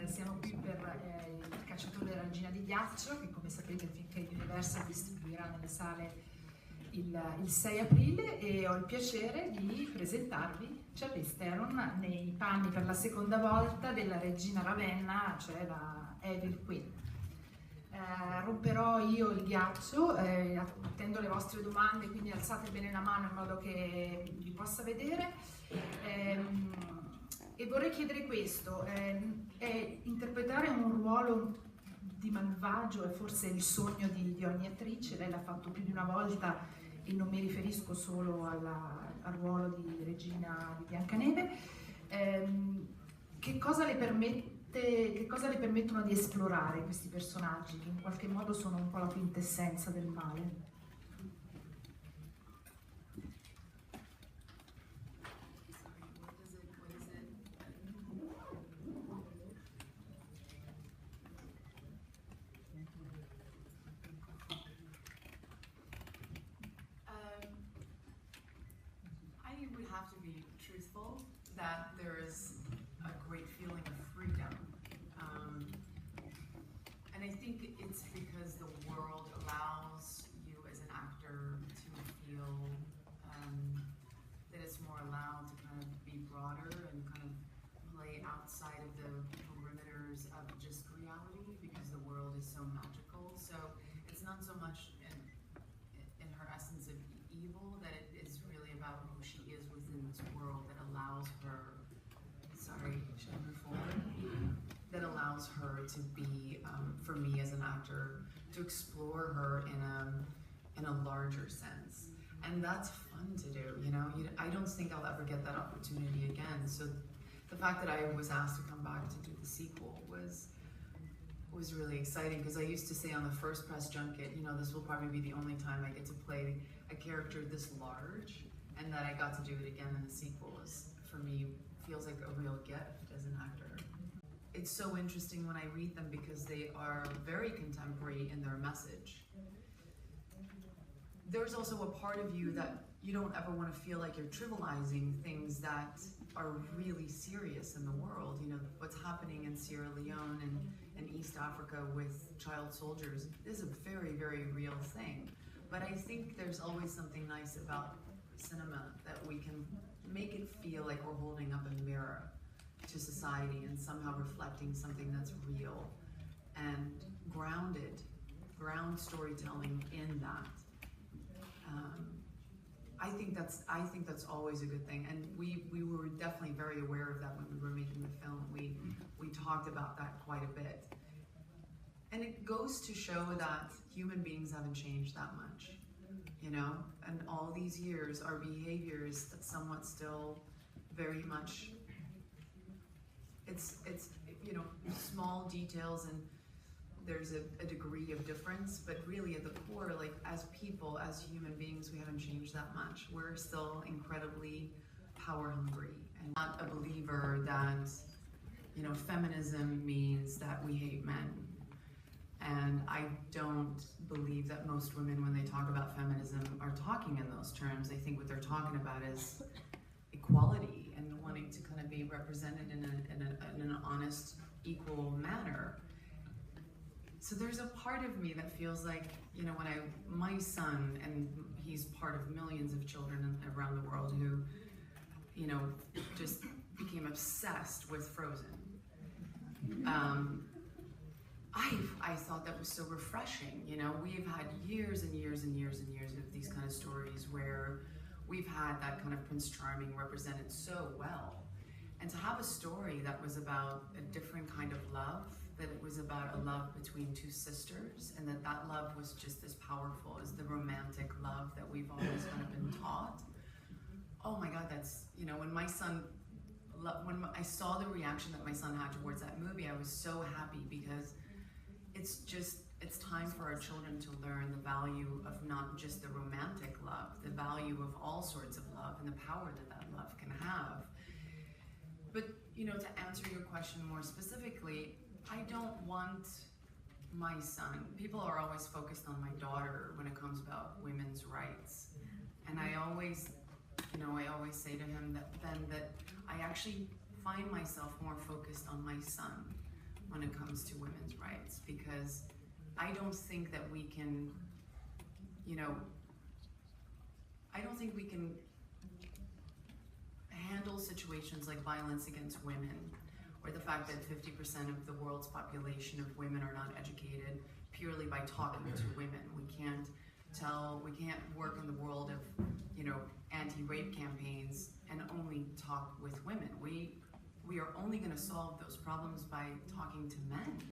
siamo qui per il cacciatore della regina di ghiaccio, che come sapete finché Universal distribuirà nelle sale il 6 aprile, e ho il piacere di presentarvi Charlize Theron nei panni per la seconda volta della regina Ravenna, cioè la Evil Queen. Romperò io il ghiaccio, attendo le vostre domande, quindi alzate bene la mano in modo che vi possa vedere. E vorrei chiedere questo, interpretare un ruolo di malvagio è forse il sogno di ogni attrice. Lei l'ha fatto più di una volta e non mi riferisco solo al ruolo di regina di Biancaneve. Che cosa le permettono di esplorare questi personaggi che in qualche modo sono un po' la quintessenza del male? I would have to be truthful that there is a great feeling of freedom. And I think it's because the world allows you as an actor to feel that it's more allowed to kind of be broader and kind of play outside of the perimeters of just reality, because the world is so magical. So it's not so much in her essence of evil, that it is really about who she is within this world that allows her, should I move forward? That allows her to be, for me as an actor, to explore her in a larger sense. And that's fun to do, you know? I don't think I'll ever get that opportunity again. So the fact that I was asked to come back to do the sequel was really exciting, because I used to say on the first press junket, you know, this will probably be the only time I get to play a character this large, and that I got to do it again in the sequel is, for me, feels like a real gift as an actor. It's so interesting when I read them because they are very contemporary in their message. There's also a part of you that you don't ever want to feel like you're trivializing things that are really serious in the world. You know, what's happening in Sierra Leone and East Africa with child soldiers is a very, very real thing. But I think there's always something nice about cinema, that we can make it feel like we're holding up a mirror to society and somehow reflecting something that's real and ground storytelling in that. I think that's always a good thing, and we were definitely very aware of that when we were making the film. We talked about that quite a bit, and it goes to show that human beings haven't changed that much, you know. And all these years, our behavior is somewhat still very much. It's you know, small details, and there's a degree of difference, but really at the core, like as people, as human beings, we haven't changed that much. We're still incredibly power hungry, and not a believer that, you know, feminism means that we hate men. And I don't believe that most women, when they talk about feminism, are talking in those terms. I think what they're talking about is equality and wanting to kind of be represented in an honest, equal manner. So there's a part of me that feels like, you know, when my son, and he's part of millions of children around the world who, you know, just became obsessed with Frozen. I thought that was so refreshing. You know, we've had years and years and years and years of these kind of stories where we've had that kind of Prince Charming represented so well. And to have a story that was about a different kind of love, that it was about a love between two sisters, and that love was just as powerful as the romantic love that we've always kind of been taught. Oh my God, that's, you know, when I saw the reaction that my son had towards that movie, I was so happy, because it's time for our children to learn the value of not just the romantic love, the value of all sorts of love and the power that love can have. But, you know, to answer your question more specifically, I don't want my son, people are always focused on my daughter when it comes about women's rights. And I always say to him that I actually find myself more focused on my son, when it comes to women's rights, because I don't think that we can, you know, I don't think we can handle situations like violence against women, or the fact that 50% of the world's population of women are not educated purely by talking to women. We can't work in the world of, you know, anti-rape campaigns and only talk with women. We are only going to solve those problems by talking to men.